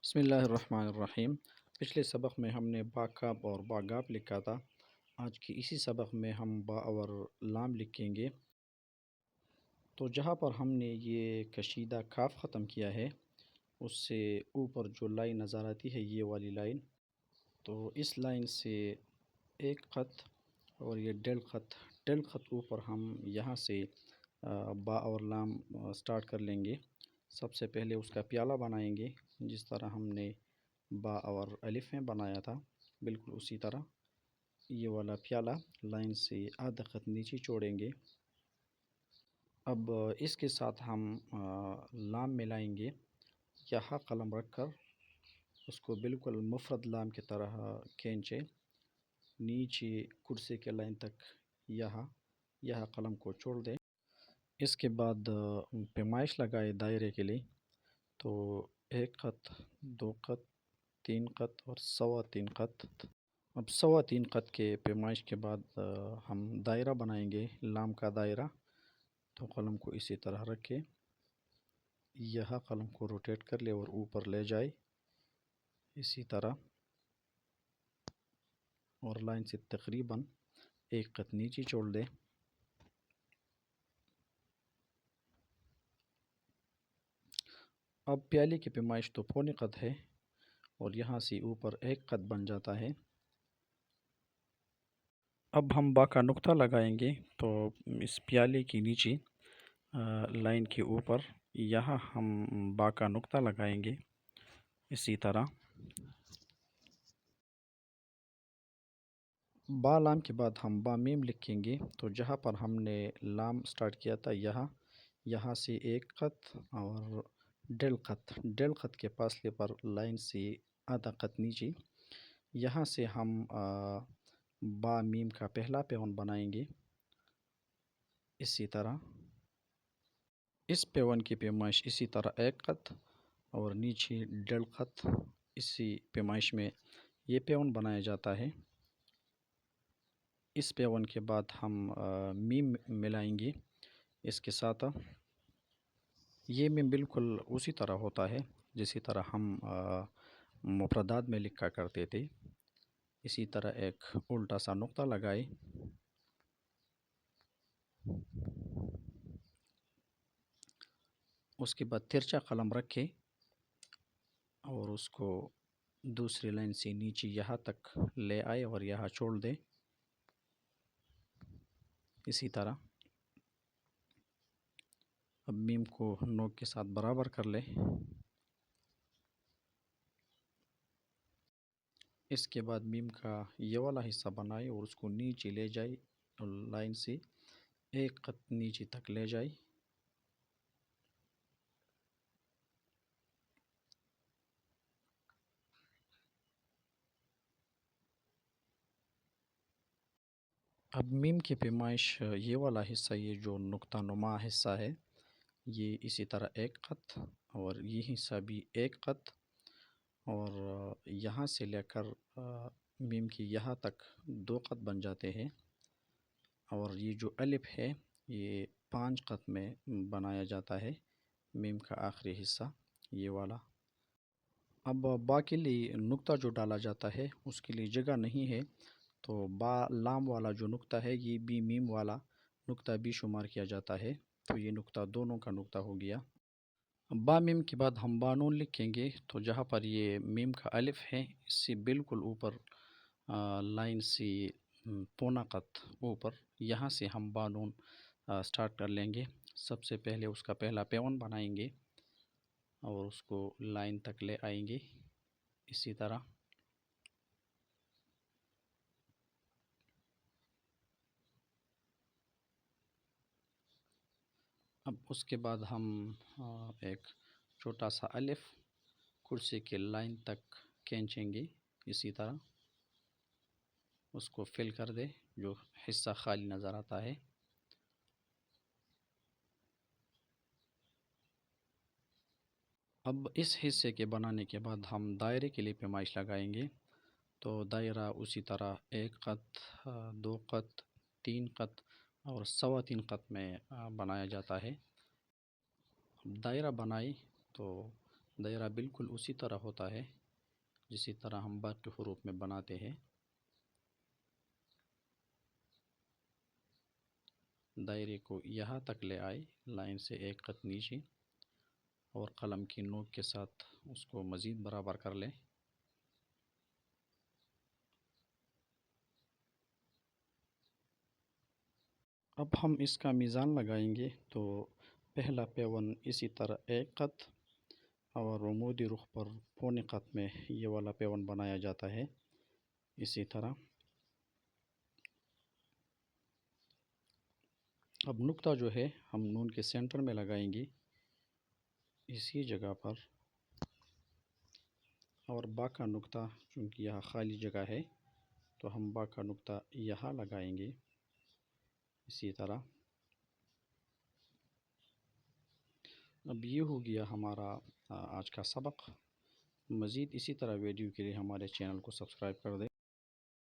بسم اللہ الرحمن الرحیم۔ پچھلے سبق میں ہم نے با کاپ اور با گاپ لکھا تھا۔ آج کی اسی سبق میں ہم با اور لام لکھیں گے۔ تو جہاں پر ہم نے یہ کشیدہ کاف ختم کیا ہے اس سے اوپر جو لائن نظر آتی ہے یہ والی لائن، تو اس لائن سے ایک خط اور یہ ڈیل خط اوپر ہم یہاں سے با اور لام سٹارٹ کر لیں گے۔ سب سے پہلے اس کا پیالہ بنائیں گے، جس طرح ہم نے با اور الف میں بنایا تھا بالکل اسی طرح یہ والا پیالہ لائن سے آدھا خط نیچے چھوڑیں گے۔ اب اس کے ساتھ ہم لام ملائیں گے، یہاں قلم رکھ کر اس کو بالکل مفرد لام کی طرح کھینچے نیچے کرسی کے لائن تک، یہاں قلم کو چھوڑ دیں۔ اس کے بعد پیمائش لگائے دائرے کے لیے، تو ایک خط، دو خط، تین خط اور سوا تین خط۔ اب سوا تین خط کے پیمائش کے بعد ہم دائرہ بنائیں گے، لام کا دائرہ۔ تو قلم کو اسی طرح رکھے، یہاں قلم کو روٹیٹ کر لے اور اوپر لے جائے اسی طرح، اور لائن سے تقریباً ایک خط نیچے چھوڑ دے۔ اب پیالے کی پیمائش تو پونے خط ہے اور یہاں سے اوپر ایک خط بن جاتا ہے۔ اب ہم با کا نقطہ لگائیں گے، تو اس پیالے کی نیچے لائن کے اوپر یہاں ہم با کا نقطہ لگائیں گے اسی طرح۔ با لام کے بعد ہم با میم لکھیں گے، تو جہاں پر ہم نے لام سٹارٹ کیا تھا یہاں سے ایک خط اور ڈیل خط کے فاصلے پر لائن سے آدھا خط نیچے، یہاں سے ہم با میم کا پہلا پیون بنائیں گے اسی طرح۔ اس پیون کی پیمائش اسی طرح ایک خط اور نیچے ڈیل خط، اسی پیمائش میں یہ پیون بنایا جاتا ہے۔ اس پیون کے بعد ہم میم ملائیں گے اس کے ساتھ۔ یہ میم بالکل اسی طرح ہوتا ہے جسی طرح ہم مفردات میں لکھا کرتے تھے۔ اسی طرح ایک الٹا سا نقطہ لگائے، اس کے بعد ترچا قلم رکھے اور اس کو دوسری لائن سے نیچے یہاں تک لے آئے اور یہاں چھوڑ دے اسی طرح۔ اب میم کو نوک کے ساتھ برابر کر لے، اس کے بعد میم کا یہ والا حصہ بنائے اور اس کو نیچے لے جائے اور لائن سے ایک خط نیچے تک لے جائے۔ اب میم کی پیمائش یہ والا حصہ، یہ جو نقطہ نما حصہ ہے، یہ اسی طرح ایک خط اور یہ حصہ بھی ایک خط، اور یہاں سے لے کر میم کی یہاں تک دو خط بن جاتے ہیں، اور یہ جو الف ہے یہ 5 خط میں بنایا جاتا ہے میم کا آخری حصہ یہ والا۔ اب با کے لیے نقطہ جو ڈالا جاتا ہے اس کے لیے جگہ نہیں ہے، تو با لام والا جو نقطہ ہے یہ بھی میم والا نقطہ بھی شمار کیا جاتا ہے، تو یہ نقطہ دونوں کا نقطہ ہو گیا۔ با میم کے بعد ہم با نون لکھیں گے، تو جہاں پر یہ میم کا الف ہے اس سے بالکل اوپر لائن سے پونا خط اوپر، یہاں سے ہم با نون سٹارٹ کر لیں گے۔ سب سے پہلے اس کا پہلا پیون بنائیں گے اور اس کو لائن تک لے آئیں گے اسی طرح۔ اب اس کے بعد ہم ایک چھوٹا سا الف کرسی کے لائن تک کھینچیں گے اسی طرح، اس کو فل کر دے جو حصہ خالی نظر آتا ہے۔ اب اس حصے کے بنانے کے بعد ہم دائرے کے لیے پیمائش لگائیں گے، تو دائرہ اسی طرح ایک خط، دو خط، تین خط اور سوا تین خط میں بنایا جاتا ہے۔ دائرہ بنائی تو دائرہ بالکل اسی طرح ہوتا ہے جسی طرح ہم باقی حروف میں بناتے ہیں۔ دائرے کو یہاں تک لے آئے، لائن سے ایک خط نیچے، اور قلم کی نوک کے ساتھ اس کو مزید برابر کر لیں۔ اب ہم اس کا میزان لگائیں گے، تو پہلا پیون اسی طرح ایک خط اور عمودی رخ پر پونے خط میں یہ والا پیون بنایا جاتا ہے اسی طرح۔ اب نقطہ جو ہے ہم نون کے سینٹر میں لگائیں گے اسی جگہ پر، اور با کا نقطہ چونکہ یہاں خالی جگہ ہے تو ہم با کا نقطہ یہاں لگائیں گے اسی طرح۔ اب یہ ہو گیا ہمارا آج کا سبق۔ مزید اسی طرح ویڈیو کے لیے ہمارے چینل کو سبسکرائب کر دیں۔